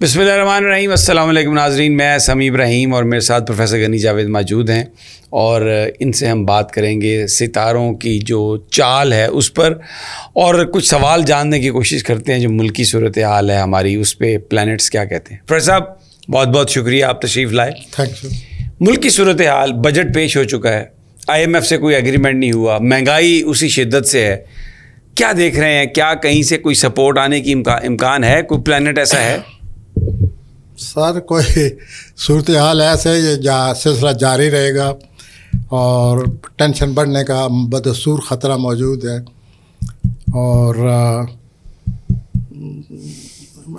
بسم اللہ الرحمن الرحیم. السلام علیکم ناظرین, میں سمیع ابراہیم اور میرے ساتھ پروفیسر غنی جاوید موجود ہیں, اور ان سے ہم بات کریں گے ستاروں کی جو چال ہے اس پر, اور کچھ سوال جاننے کی کوشش کرتے ہیں جو ملکی صورتحال ہے ہماری, اس پہ پلانٹس کیا کہتے ہیں. پروفیسر صاحب بہت بہت شکریہ, آپ تشریف لائے. Thank you. ملکی صورتحال, بجٹ پیش ہو چکا ہے, IMF سے کوئی ایگریمنٹ نہیں ہوا, مہنگائی اسی شدت سے ہے, کیا دیکھ رہے ہیں؟ کیا کہیں سے کوئی سپورٹ آنے کی امکان ہے؟ کوئی پلانٹ ایسا ہے؟ سر کوئی صورتحال ایسے یہ سلسلہ جاری رہے گا اور ٹینشن بڑھنے کا بدستور خطرہ موجود ہے, اور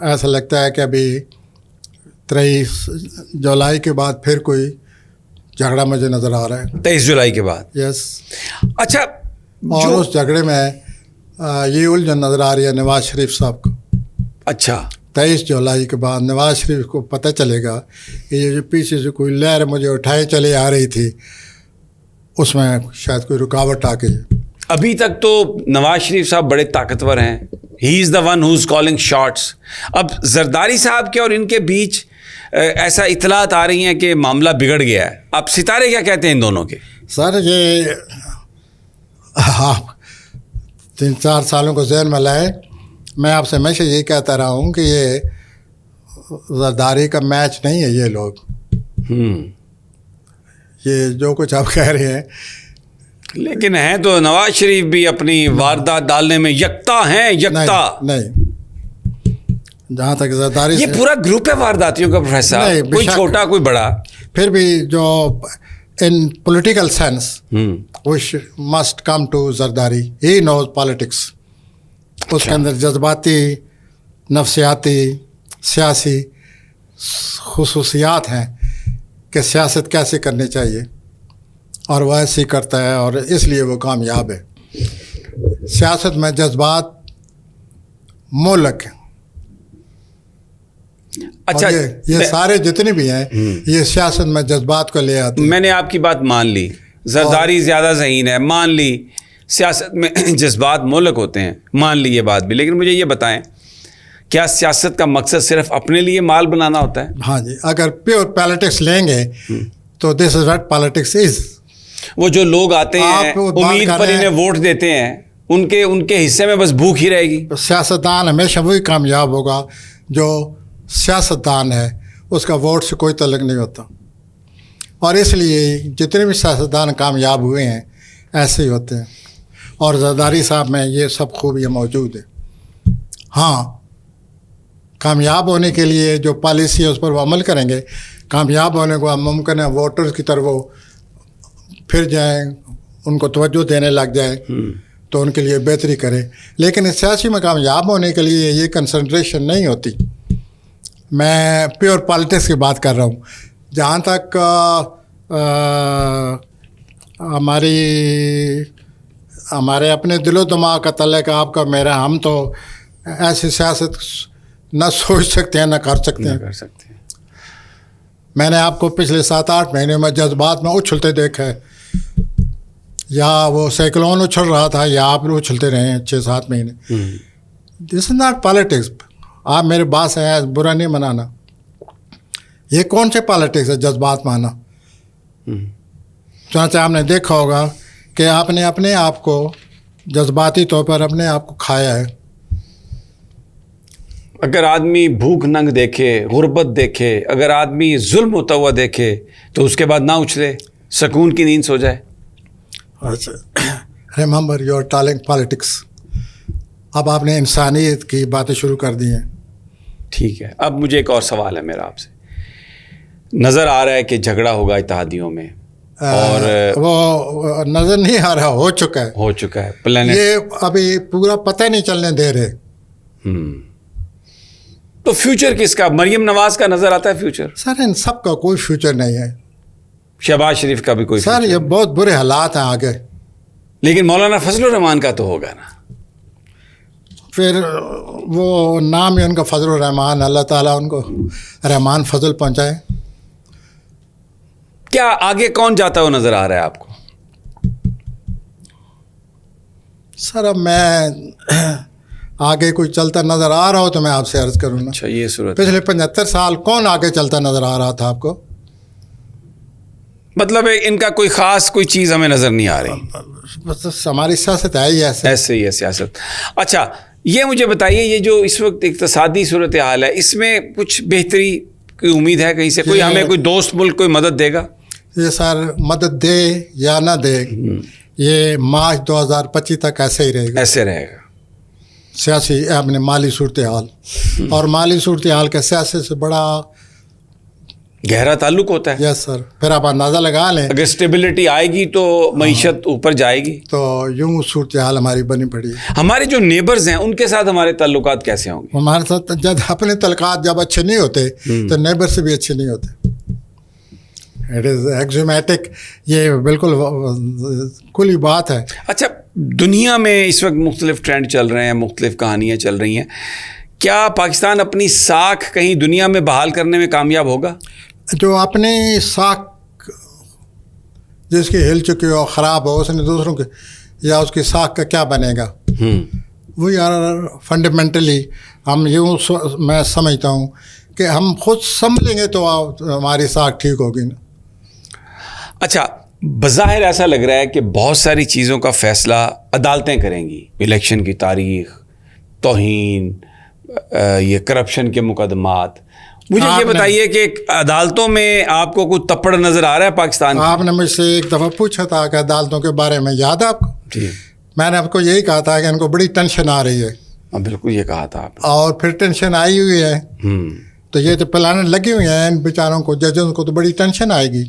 ایسا لگتا ہے کہ ابھی 23 جولائی کے بعد پھر کوئی جھگڑا مجھے نظر آ رہا ہے. 23 جولائی کے بعد؟ یس. اچھا, اور اس جھگڑے میں یہ الجھن نظر آ رہی ہے نواز شریف صاحب کو. اچھا, 23 جولائی کے بعد نواز شریف کو پتہ چلے گا کہ یہ جو پیچھے سے کوئی لہر مجھے اٹھائے چلے آ رہی تھی اس میں شاید کوئی رکاوٹ آ گئی. ابھی تک تو نواز شریف صاحب بڑے طاقتور ہیں, he is the one who is calling shots. اب زرداری صاحب کے اور ان کے بیچ ایسا اطلاعات آ رہی ہیں کہ معاملہ بگڑ گیا ہے. اب ستارے کیا کہتے ہیں ان دونوں کے؟ سر یہ آپ 3-4 سالوں کو ذہن میں لائے, میں آپ سے ہمیشہ یہی کہتا رہا ہوں کہ یہ زرداری کا میچ نہیں ہے. یہ لوگ یہ جو کچھ آپ کہہ رہے ہیں, لیکن ہیں تو نواز شریف بھی اپنی واردات ڈالنے میں یکتا ہیں. یکتا نہیں. جہاں تک زرداری یہ پورا گروپ ہے وارداتیوں کا پروفیسر, کوئی چھوٹا کوی بڑا. پھر بھی جو in political sense which must come to Zardari, he knows politics. اس کے اندر جذباتی, نفسیاتی, سیاسی خصوصیات ہیں کہ سیاست کیسے کرنی چاہیے, اور وہ ایسے ہی کرتا ہے, اور اس لیے وہ کامیاب ہے. سیاست میں جذبات مولک ہیں. اچھا, یہ سارے جتنے بھی ہیں یہ سیاست میں جذبات کو لے آتے ہیں. میں نے آپ کی بات مان لی, زرداری زیادہ ذہین ہے, مان لی. سیاست میں جذبات مولک ہوتے ہیں, مان لی یہ بات بھی. لیکن مجھے یہ بتائیں, کیا سیاست کا مقصد صرف اپنے لیے مال بنانا ہوتا ہے؟ ہاں جی, اگر پیور پالیٹکس لیں گے تو دس از واٹ پالیٹکس از. وہ جو لوگ آتے ہیں امید پر انہیں ووٹ دیتے ہیں, ان کے حصے میں بس بھوک ہی رہے گی. سیاستدان ہمیشہ وہی کامیاب ہوگا جو سیاستدان ہے, اس کا ووٹ سے کوئی تعلق نہیں ہوتا. اور اس لیے جتنے بھی سیاستدان کامیاب ہوئے ہیں ایسے ہی ہوتے ہیں, اور زرداری صاحب میں یہ سب خوبیاں موجود ہیں. ہاں, کامیاب ہونے کے لیے جو پالیسی ہے اس پر وہ عمل کریں گے. کامیاب ہونے کو ممکن ہے ووٹرز کی طرف وہ پھر جائیں, ان کو توجہ دینے لگ جائیں تو ان کے لیے بہتری کریں. لیکن سیاسی میں کامیاب ہونے کے لیے یہ کنسنٹریشن نہیں ہوتی. میں پیور پالیٹکس کی بات کر رہا ہوں. جہاں تک ہمارے اپنے دل و دماغ کا تعلق ہے آپ کا میرا, ہم تو ایسی سیاست نہ سوچ سکتے ہیں نہ کر سکتے ہیں. میں نے آپ کو پچھلے 7-8 مہینے میں جذبات میں اچھلتے دیکھا ہے. یا وہ سائیکلون اچھل رہا تھا یا آپ لوگ اچھلتے رہے ہیں 6-7 مہینے. دس از ناٹ پالیٹکس. آپ میرے بات سے برا نہیں منانا, یہ کون سے پالیٹکس ہے جذبات مانا. چنانچہ آپ نے دیکھا ہوگا کہ آپ نے اپنے آپ کو جذباتی طور پر اپنے آپ کو کھایا ہے. اگر آدمی بھوک ننگ دیکھے, غربت دیکھے, اگر آدمی ظلم ہوتا ہوا دیکھے تو اس کے بعد نہ اچھلے, سکون کی نیند سو جائے. Remember your talking politics. اب آپ نے انسانیت کی باتیں شروع کر دی ہیں. ٹھیک ہے, اب مجھے ایک اور سوال ہے میرا آپ سے. نظر آ رہا ہے کہ جھگڑا ہوگا اتحادیوں میں, اور وہ نظر نہیں آ رہا, ہو چکا ہے. پلانٹ یہ ابھی پورا پتہ نہیں چلنے دے رہے. تو فیوچر کس کا؟ مریم نواز کا نظر آتا ہے فیوچر؟ سر ان سب کا کوئی فیوچر نہیں ہے. شہباز شریف کا بھی کوئی سر یہ بہت برے حالات ہیں آگے. لیکن مولانا فضل الرحمان کا تو ہوگا نا. پھر وہ نام ہی ان کا فضل الرحمان, اللہ تعالیٰ ان کو رحمان فضل پہنچائے. کیا آگے کون جاتا ہوا نظر آ رہا ہے آپ کو؟ سر اب میں آگے کوئی چلتا نظر آ رہا ہو تو میں آپ سے عرض کروں نا. اچھا یہ صورت پچھلے 75 سال کون آگے چلتا نظر آ رہا تھا آپ کو؟ مطلب ہے ان کا کوئی خاص کوئی چیز ہمیں نظر نہیں آ رہی. بس ہماری سیاست ہے ہی ایسے ہی ہے سیاست. اچھا یہ مجھے بتائیے یہ جو اس وقت اقتصادی صورتحال ہے اس میں کچھ بہتری کی امید ہے کہیں سے؟ کوئی ہمیں کوئی دوست ملک کوئی مدد دے گا؟ یہ سر مدد دے یا نہ دے یہ مارچ 2025 تک ایسے ہی رہے گا. ایسے رہے گا سیاسی اپنے مالی صورتحال اور مالی صورتحال کے سیاست سے بڑا گہرا تعلق ہوتا ہے. یس سر. پھر آپ اندازہ لگا لیں اگر اسٹیبلٹی آئے گی تو معیشت اوپر جائے گی. تو یوں صورتحال ہماری بنی پڑی. ہمارے جو نیبرز ہیں ان کے ساتھ ہمارے تعلقات کیسے ہوں گے؟ ہمارے ساتھ جب اپنے تعلقات جب اچھے نہیں ہوتے تو نیبر سے بھی اچھے نہیں ہوتے. It is axiomatic. یہ بالکل کھلی بات ہے. اچھا دنیا میں اس وقت مختلف ٹرینڈ چل رہے ہیں، مختلف کہانیاں چل رہی ہیں. کیا پاکستان اپنی ساکھ کہیں دنیا میں بحال کرنے میں کامیاب ہوگا؟ جو اپنی ساکھ جس کی ہل چکی ہو خراب ہو اس نے دوسروں کے یا اس کی ساکھ کا کیا بنے گا؟ وی آر فنڈامنٹلی ہم یوں میں سمجھتا ہوں کہ ہم خود سنبھلیں گے تو ہماری ساکھ ٹھیک ہوگی نا. اچھا بظاہر ایسا لگ رہا ہے کہ بہت ساری چیزوں کا فیصلہ عدالتیں کریں گی. الیکشن کی تاریخ، توہین، یہ کرپشن کے مقدمات. مجھے یہ بتائیے کہ عدالتوں میں آپ کو کوئی تپڑ نظر آ رہا ہے پاکستان؟ آپ نے مجھ سے ایک دفعہ پوچھا تھا کہ عدالتوں کے بارے میں یاد ہے آپ کو؟ جی میں نے آپ کو یہی کہا تھا کہ ان کو بڑی ٹینشن آ رہی ہے. بالکل یہ کہا تھا آپ نے. اور پھر ٹینشن آئی ہوئی ہے تو یہ تو پلانیں لگی ہوئی ہیں ان بیچاروں کو، ججوں کو تو بڑی ٹینشن آئے گی.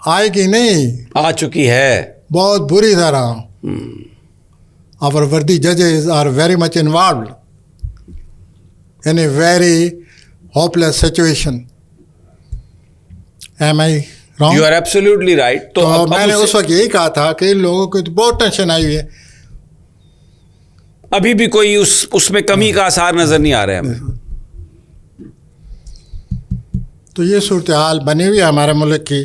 آئے گی نہیں، آ چکی ہے بہت بری طرح. our worthy judges are very much involved in a very hopeless situation. Am I wrong? You are absolutely right. تو میں نے اس وقت یہی کہا تھا کہ ان لوگوں کو تو بہت ٹینشن آئی ہوئی ہے. ابھی بھی کوئی اس میں کمی کا آثار نظر نہیں آ رہا ہے ہمیں. تو یہ صورتحال بنی ہوئی ہے ہمارے ملک کی.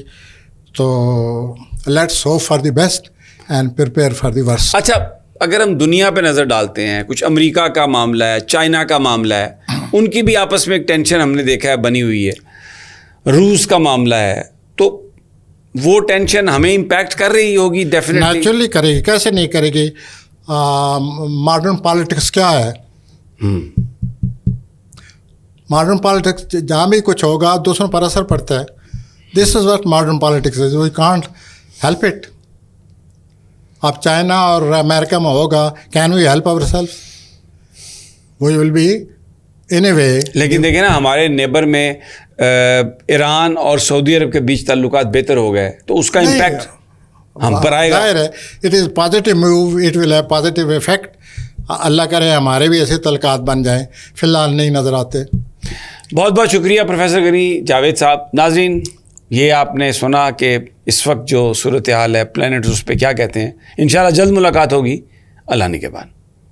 تو let's hope for the best and prepare for the worst. اچھا اگر ہم دنیا پہ نظر ڈالتے ہیں، کچھ امریکہ کا معاملہ ہے، چائنا کا معاملہ ہے، ان کی بھی آپس میں ایک ٹینشن ہم نے دیکھا ہے بنی ہوئی ہے. روس کا معاملہ ہے، تو وہ ٹینشن ہمیں امپیکٹ کر رہی ہوگی ڈیفینیٹلی. نیچرلی کرے گی، کیسے نہیں کرے گی. ماڈرن پالیٹکس کیا ہے؟ ماڈرن پالیٹکس جہاں بھی کچھ ہوگا دوسروں پر اثر پڑتا ہے. This is what modern politics is. We can't help it. اب چائنا اور امریکہ میں ہوگا، can we help our self? We will be in a way. لیکن دیکھیں نا ہمارے نیبر میں ایران اور سعودی عرب کے بیچ تعلقات بہتر ہو گئے تو اس کا امپیکٹ ہم پر آئے گا. ظاہر ہے it is positive move, it will have positive effect. اللہ کرے ہمارے بھی ایسے تعلقات بن جائیں. فی الحال نہیں نظر آتے. بہت بہت شکریہ پروفیسر غنی جاوید صاحب. ناظرین یہ آپ نے سنا کہ اس وقت جو صورتحال ہے پلانٹ اس پہ کیا کہتے ہیں. انشاءاللہ جلد ملاقات ہوگی. اللہ نگہبان.